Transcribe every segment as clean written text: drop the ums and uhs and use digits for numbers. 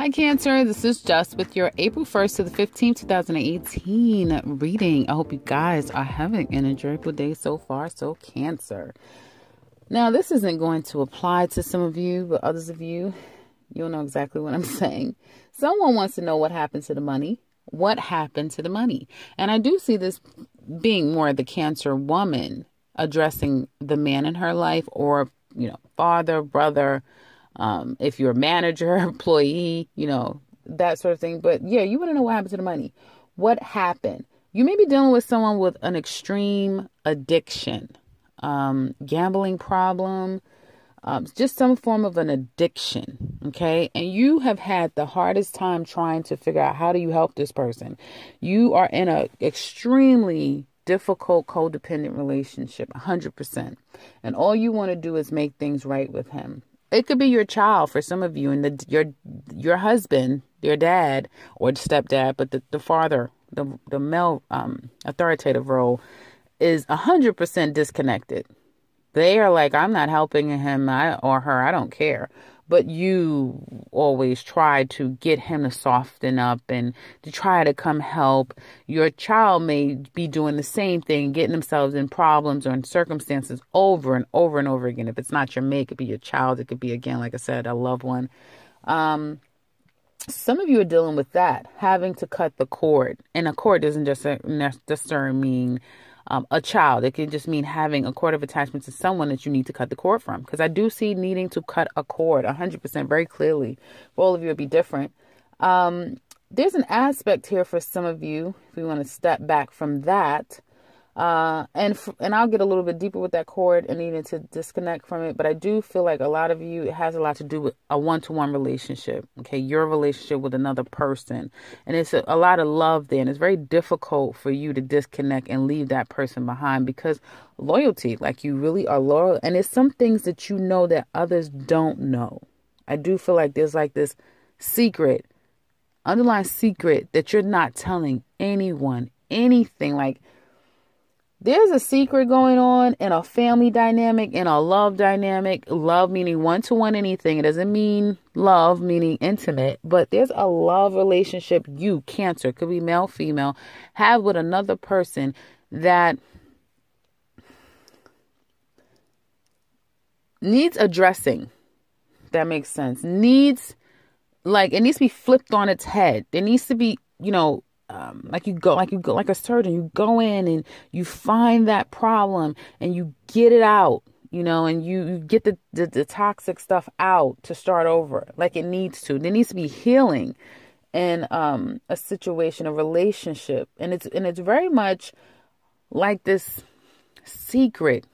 Hi Cancer, this is Just with your April 1st to the 15th, 2018 reading. I hope you guys are having an enjoyable day so far. So Cancer. Now this isn't going to apply to some of you, but others of you, you'll know exactly what I'm saying. Someone wants to know what happened to the money. What happened to the money? And I do see this being more the Cancer woman addressing the man in her life, or, father, brother, if you're a manager, employee, that sort of thing. But yeah, you want to know what happened to the money. What happened? You may be dealing with someone with an extreme addiction, gambling problem, just some form of an addiction. Okay. And you have had the hardest time trying to figure out, how do you help this person? You are in a extremely difficult codependent relationship, 100%. And all you want to do is make things right with him. It could be your child for some of you, and your husband, your dad or stepdad, but the father, the male authoritative role is 100% disconnected. They are like, I'm not helping him or her. I don't care. But you always try to get him to soften up and to try to come help. Your child may be doing the same thing, getting themselves in problems or in circumstances over and over and over again. If it's not your mate, it could be your child. It could be, again, like I said, a loved one. Some of you are dealing with that, having to cut the cord. And a cord doesn't just necessarily mean a child. It can just mean having a cord of attachment to someone that you need to cut the cord from. Because I do see needing to cut a cord 100% very clearly. For all of you, it'll be different. There's an aspect here for some of you, if we want to step back from that. And I'll get a little bit deeper with that cord and needing to disconnect from it. But I do feel like a lot of you, it has a lot to do with a one-to-one relationship. Okay. Your relationship with another person. And it's a lot of love there. And it's very difficult for you to disconnect and leave that person behind, because loyalty, like you really are loyal. And it's some things that you know that others don't know. I do feel like there's like this secret, underlying secret that you're not telling anyone anything. Like, there's a secret going on in a family dynamic, in a love dynamic. Love meaning one-to-one anything. It doesn't mean love meaning intimate, but there's a love relationship you, Cancer, could be male, female, have with another person that needs addressing. That makes sense. It needs to be flipped on its head. There needs to be, like a surgeon, you go in and you find that problem and you get it out, and you get the toxic stuff out to start over like it needs to. There needs to be healing in a situation, a relationship. And it's very much like this secret.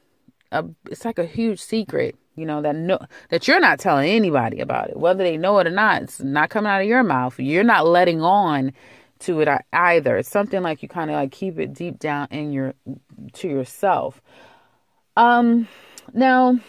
It's like a huge secret, that you're not telling anybody about it, whether they know it or not. It's not coming out of your mouth. You're not letting on to it either. It's something like you kind of like keep it deep down in to yourself. Now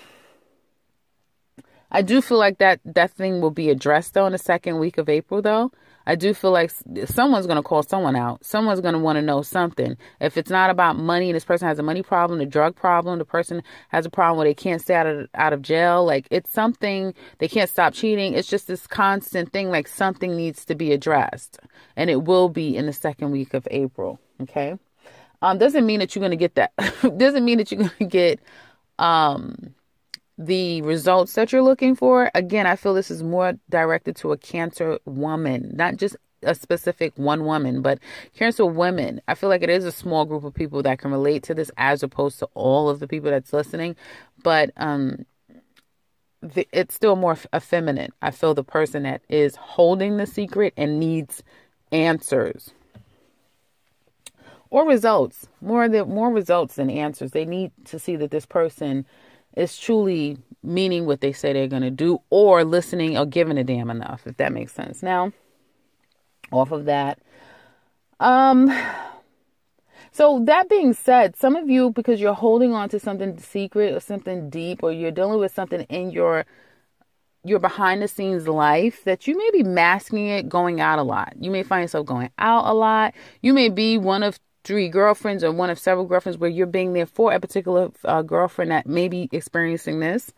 I do feel like that thing will be addressed though in the second week of April though. I do feel like someone's going to call someone out. Someone's going to want to know something. If it's not about money and this person has a money problem, a drug problem, the person has a problem where they can't stay out of jail. Like, it's something, they can't stop cheating. It's just this constant thing, like something needs to be addressed. And it will be in the second week of April. Okay. Doesn't mean that you're going to get that. Doesn't mean that you're going to get, the results that you're looking for. Again, I feel this is more directed to a Cancer woman, not just a specific one woman, but Cancer women. I feel like it is a small group of people that can relate to this as opposed to all of the people that's listening. But it's still more effeminate. I feel the person that is holding the secret and needs answers or results, more results than answers. They need to see that this person is truly meaning what they say they're going to do, or listening or giving a damn enough, if that makes sense. Now, off of that. So that being said, some of you, because you're holding on to something secret or something deep, or you're dealing with something in your behind the scenes life, that you may be masking it, going out a lot. You may find yourself going out a lot. You may be one of 3 girlfriends or one of several girlfriends where you're being there for a particular girlfriend that may be experiencing this.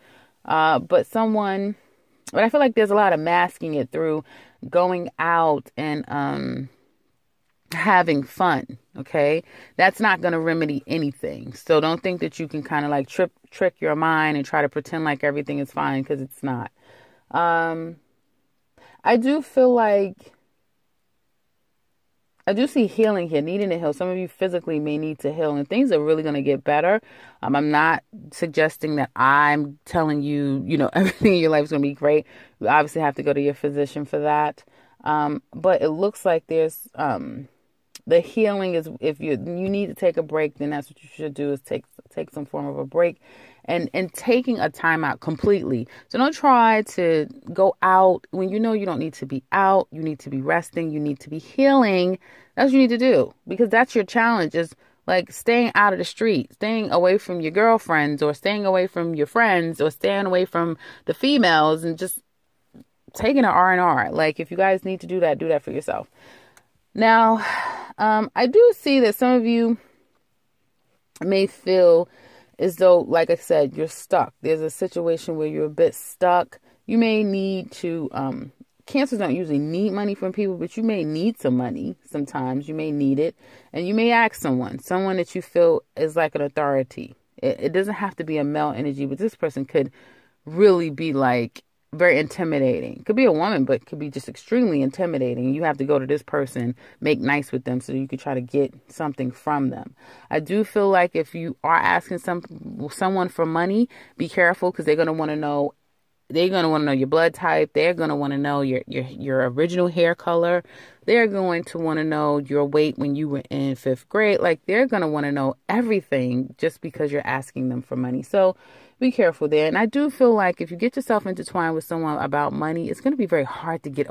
But I feel like there's a lot of masking it through going out and having fun. Okay, that's not going to remedy anything. So don't think that you can kind of like trick your mind and try to pretend like everything is fine, because it's not. I do feel like I do see healing here, needing to heal. Some of you physically may need to heal, and things are really going to get better. I'm not suggesting that I'm telling you, everything in your life is going to be great. You obviously have to go to your physician for that. But it looks like there's the healing is, if you need to take a break, then that's what you should do, is take some form of a break. And taking a time out completely. So don't try to go out when you know you don't need to be out. You need to be resting. You need to be healing. That's what you need to do, because that's your challenge, is like staying out of the street, staying away from your girlfriends, or staying away from your friends, or staying away from the females, and just taking an R&R. Like, if you guys need to do that for yourself. Now, I do see that some of you may feel as though, like I said, you're stuck. There's a situation where you're a bit stuck. You may need to, Cancers don't usually need money from people, but you may need some money sometimes. You may need it. And you may ask someone that you feel is like an authority. It doesn't have to be a male energy, but this person could really be like very intimidating. Could be a woman, but could be just extremely intimidating. You have to go to this person, make nice with them so you could try to get something from them. I do feel like if you are asking someone for money, be careful, because they're going to want to know. They're going to want to know your blood type. They're going to want to know your original hair color. They're going to want to know your weight when you were in 5th grade. Like, they're going to want to know everything just because you're asking them for money. So be careful there. And I do feel like if you get yourself intertwined with someone about money, it's going to be very hard to get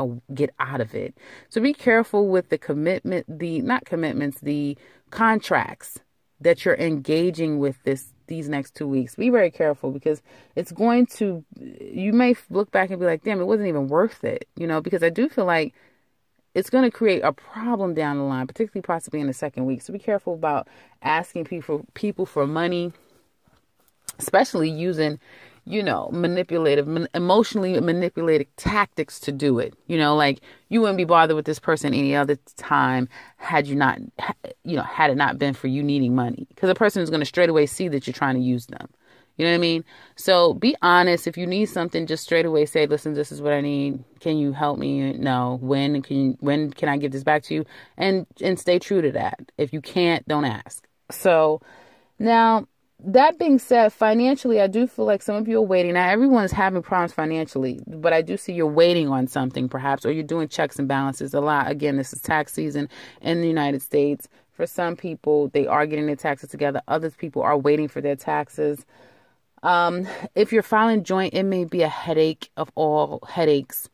out of it. So be careful with the the contracts that you're engaging with these next 2 weeks. Be very careful, because you may look back and be like, damn, it wasn't even worth it, because I do feel like it's going to create a problem down the line, particularly possibly in the second week. So be careful about asking people for money, especially using, emotionally manipulated tactics to do it. Like, you wouldn't be bothered with this person any other time had it not been for you needing money, because a person is going to straight away see that you're trying to use them. You know what I mean? So be honest. If you need something, just straight away say, listen, this is what I need. Can you help me? No. When can I give this back to you? And stay true to that. If you can't, don't ask. So now, that being said, financially, I do feel like some of you are waiting. Now, everyone's having problems financially, but I do see you're waiting on something, perhaps, or you're doing checks and balances a lot. Again, this is tax season in the United States. For some people, they are getting their taxes together. Other people are waiting for their taxes. If you're filing joint, it may be a headache of all headaches.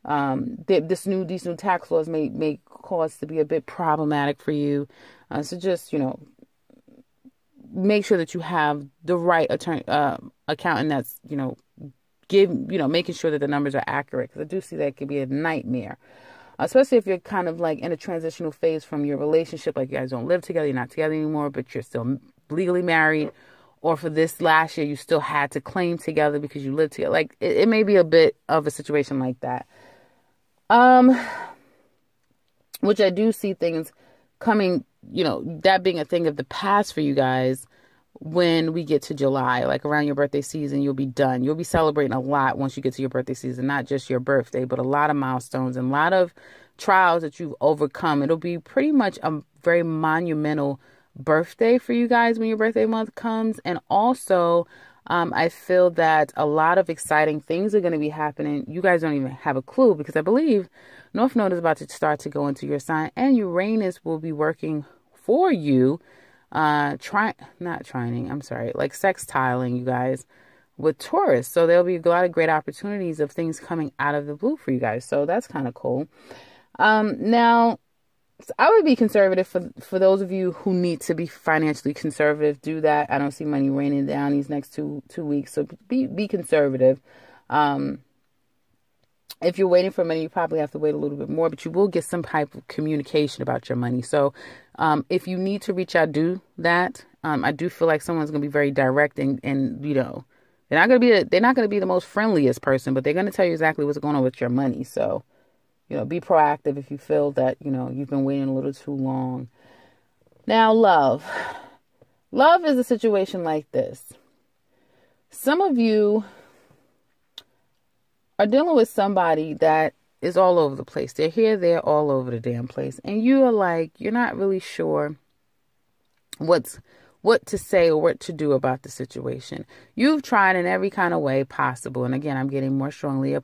These new tax laws may cause to be a bit problematic for you. So just, make sure that you have the right accountant that's, making sure that the numbers are accurate. Because I do see that could be a nightmare, especially if you're kind of like in a transitional phase from your relationship. Like, you guys don't live together, you're not together anymore, but you're still legally married. Or for this last year, you still had to claim together because you lived together. Like, it may be a bit of a situation like that. Which I do see things coming, that being a thing of the past for you guys when we get to July. Like, around your birthday season, you'll be done. You'll be celebrating a lot once you get to your birthday season. Not just your birthday, but a lot of milestones and a lot of trials that you've overcome. It'll be pretty much a very monumental birthday for you guys when your birthday month comes. And also, I feel that a lot of exciting things are going to be happening. You guys don't even have a clue, because I believe North Node is about to start to go into your sign, and Uranus will be working for you, like sextiling you guys with Taurus. So there'll be a lot of great opportunities of things coming out of the blue for you guys. So that's kind of cool. Now, I would be conservative for those of you who need to be financially conservative. Do that. I don't see money raining down these next two weeks. So be conservative. If you're waiting for money, you probably have to wait a little bit more, but you will get some type of communication about your money. So if you need to reach out, do that. I do feel like someone's going to be very direct and they're not going to be the most friendliest person, but they're going to tell you exactly what's going on with your money. So, be proactive if you feel that, you've been waiting a little too long. Now, love. Love is a situation like this. Some of you are dealing with somebody that is all over the place. They're here, they're all over the damn place. And you are like, you're not really sure what to say or what to do about the situation. You've tried in every kind of way possible. And again, I'm getting more strongly a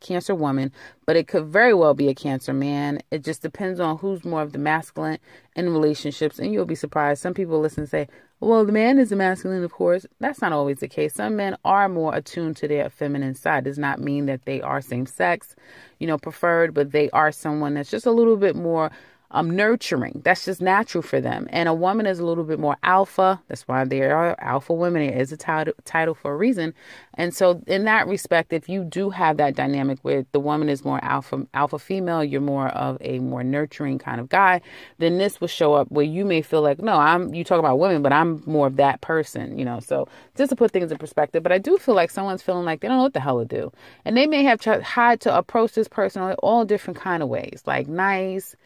Cancer woman, but it could very well be a Cancer man. It just depends on who's more of the masculine in relationships. And you'll be surprised. Some people listen and say, well, the man is the masculine, of course. That's not always the case. Some men are more attuned to their feminine side. Does not mean that they are same sex, preferred, but they are someone that's just a little bit more nurturing. That's just natural for them. And a woman is a little bit more alpha. That's why there are alpha women. It is a title for a reason. And so in that respect, if you do have that dynamic where the woman is more alpha female, you're more of a more nurturing kind of guy, then this will show up where you may feel like, no, you talk about women, but I'm more of that person, so just to put things in perspective. But I do feel like someone's feeling like they don't know what the hell to do. And they may have tried to approach this person all different kind of ways, like nice,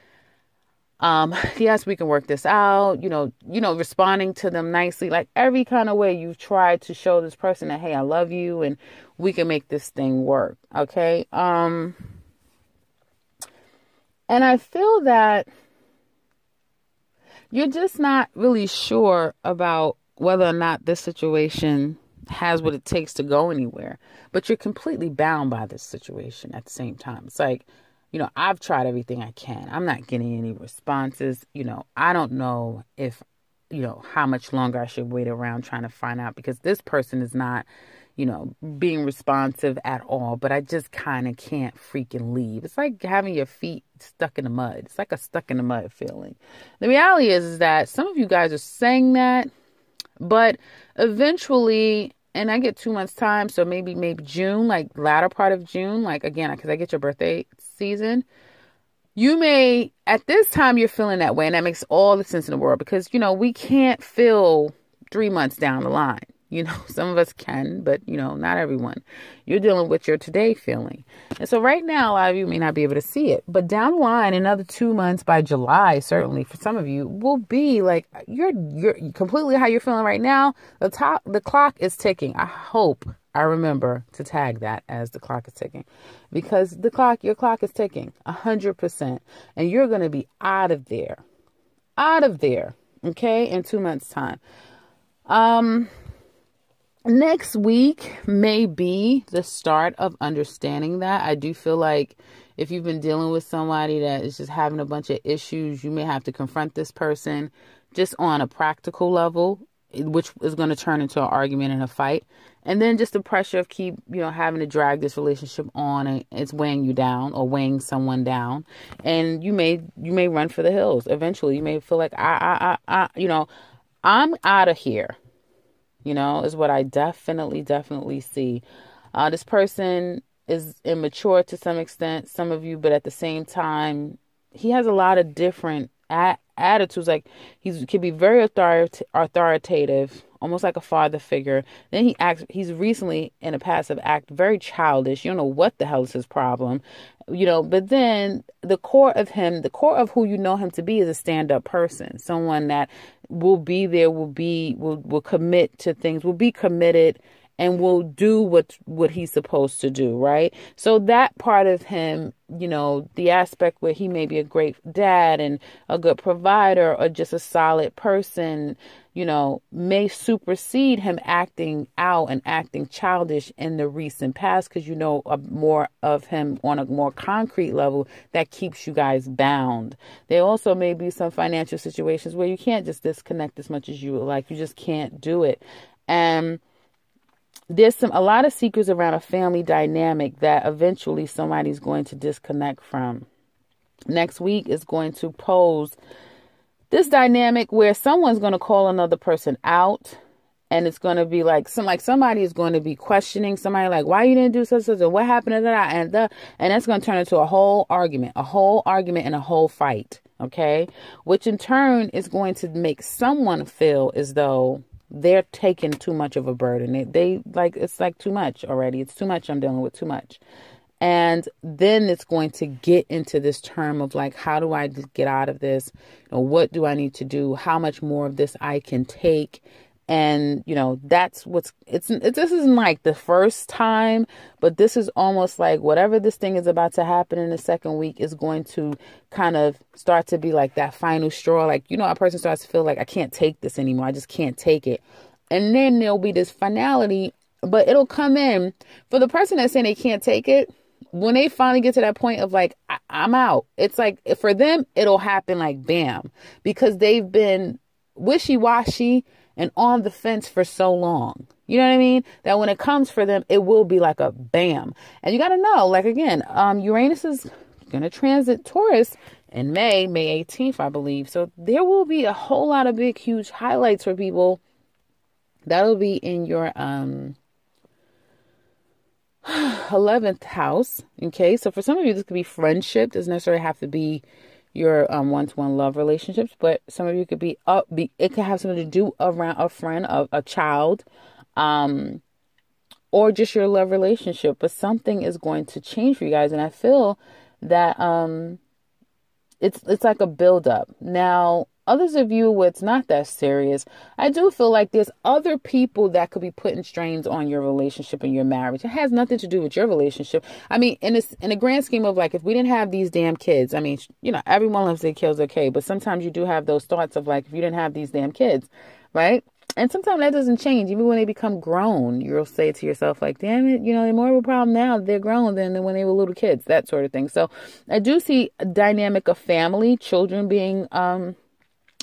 yes, we can work this out, responding to them nicely, like every kind of way you've tried to show this person that, hey, I love you and we can make this thing work. Okay. And I feel that you're just not really sure about whether or not this situation has what it takes to go anywhere, but you're completely bound by this situation at the same time. It's like, I've tried everything I can. I'm not getting any responses. I don't know if, how much longer I should wait around trying to find out, because this person is not, being responsive at all. But I just kind of can't freaking leave. It's like having your feet stuck in the mud. It's like a stuck in the mud feeling. The reality is that some of you guys are saying that, but eventually, and I get 2 months time, so maybe June, like latter part of June, like again, because I get your birthday season, you may, at this time, you're feeling that way, and that makes all the sense in the world, because, we can't feel 3 months down the line. Some of us can, but, not everyone. You're dealing with your today feeling. And so right now, a lot of you may not be able to see it, but down the line, another 2 months by July, certainly for some of you, will be like, you're completely how you're feeling right now. The clock is ticking. I hope I remember to tag that as the clock is ticking, because your clock is ticking 100%, and you're going to be out of there. Okay. In 2 months time. Next week may be the start of understanding that. I do feel like if you've been dealing with somebody that is just having a bunch of issues, you may have to confront this person just on a practical level, which is going to turn into an argument and a fight. And then just the pressure of keep, having to drag this relationship on, and it's weighing you down or weighing someone down. And you may run for the hills. Eventually you may feel like, I'm out of here. Is what I definitely see. This person is immature to some extent, some of you, but at the same time, he has a lot of different attitudes. Like he can be very authoritative, almost like a father figure. Then he's recently in the past have acted very childish. You don't know what the hell is his problem, but then the core of who you know him to be is a stand-up person, someone that will be there, will commit to things, will be committed, and will do what he's supposed to do, right? So that part of him, the aspect where he may be a great dad and a good provider or just a solid person, may supersede him acting out and acting childish in the recent past, because more of him on a more concrete level that keeps you guys bound. There also may be some financial situations where you can't just disconnect as much as you would like. You just can't do it. And there's a lot of secrets around a family dynamic that eventually somebody's going to disconnect from. Next week is going to pose this dynamic where someone's going to call another person out, and it's going to be like somebody is going to be questioning somebody, like, why you didn't do such and what happened to that, and that's going to turn into a whole argument and a whole fight. Okay, which in turn is going to make someone feel as though they're taking too much of a burden. They like, it's like too much already. It's too much. I'm dealing with too much. And then it's going to get into this term of like, how do I get out of this? What do I need to do? How much more of this I can take? And, that's this isn't like the first time, but this is almost like whatever this thing is about to happen in the second week is going to kind of start to be like that final straw. Like, a person starts to feel like, I can't take this anymore. I just can't take it. And then there'll be this finality, but it'll come in for the person that's saying they can't take it. When they finally get to that point of like, I'm out. It's like for them, it'll happen like bam, because they've been wishy-washy and on the fence for so long. You know what I mean? That when it comes for them, it will be like a bam. And you got to know, like, again, Uranus is going to transit Taurus in May 18th, I believe. So there will be a whole lot of big, huge highlights for people. That'll be in your 11th house. Okay. So for some of you, this could be friendship. Doesn't necessarily have to be your one-to-one love relationships, but some of you could be it could have something to do around a friend, a child, or just your love relationship. But something is going to change for you guys, and I feel that it's like a build-up. Now, others of you where it's not that serious, I do feel like there's other people that could be putting strains on your relationship and your marriage. It has nothing to do with your relationship. I mean, in the grand scheme of like, if we didn't have these damn kids, I mean, everyone loves their kids, okay, but sometimes you do have those thoughts of like, if you didn't have these damn kids, right? And sometimes that doesn't change. Even when they become grown, you'll say to yourself like, damn it, they're more of a problem now they're grown than when they were little kids, that sort of thing. So I do see a dynamic of family, children being a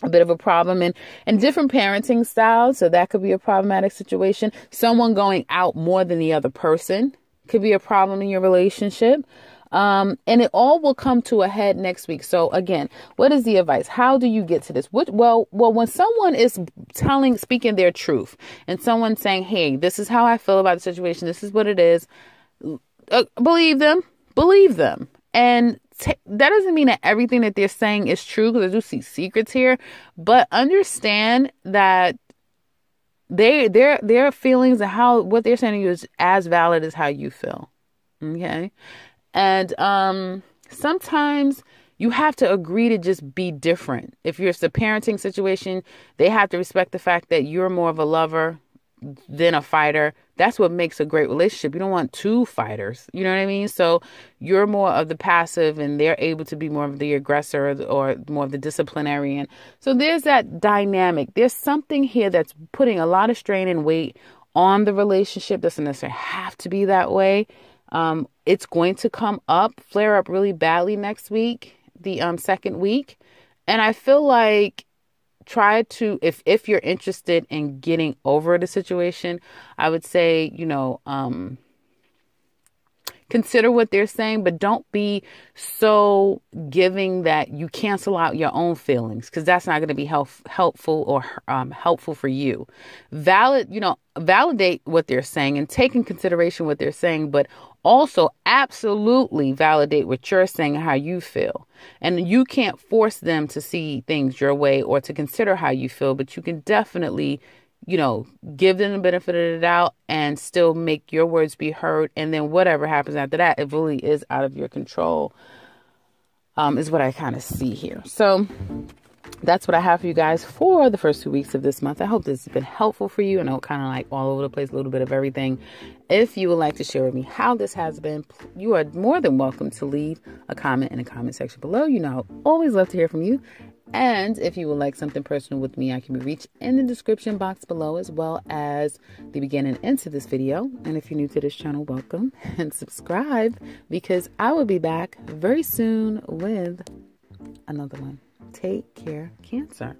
bit of a problem, and different parenting styles. So that could be a problematic situation. Someone going out more than the other person could be a problem in your relationship. And it all will come to a head next week. So again, what is the advice? How do you get to this? Well, when someone is speaking their truth and someone saying, hey, this is how I feel about the situation. This is what it is. Believe them. And that doesn't mean that everything that they're saying is true, because I do see secrets here, but understand that their feelings and what they're saying to you is as valid as how you feel. Okay. And, sometimes you have to agree to just be different. If it's a parenting situation, they have to respect the fact that you're more of a lover than a fighter. That's what makes a great relationship. You don't want two fighters. You know what I mean? So you're more of the passive and they're able to be more of the aggressor or more of the disciplinarian. So there's that dynamic. There's something here that's putting a lot of strain and weight on the relationship. Doesn't necessarily have to be that way. It's going to flare up really badly next week, the second week. And I feel like try to, if you're interested in getting over the situation, I would say, consider what they're saying, but don't be so giving that you cancel out your own feelings, because that's not going to be helpful or helpful for you. Validate what they're saying and take in consideration what they're saying, but also absolutely validate what you're saying and how you feel. And you can't force them to see things your way or to consider how you feel, but you can definitely, give them the benefit of the doubt and still make your words be heard. And then whatever happens after that, it really is out of your control, is what I kind of see here. So that's what I have for you guys for the first 2 weeks of this month. I hope this has been helpful for you. I know kind of like all over the place, a little bit of everything. If you would like to share with me how this has been, you are more than welcome to leave a comment in the comment section below. I always love to hear from you. And if you would like something personal with me, I can be reached in the description box below, as well as the beginning and end to this video. And if you're new to this channel, welcome and subscribe, because I will be back very soon with another one. Take care, Cancer.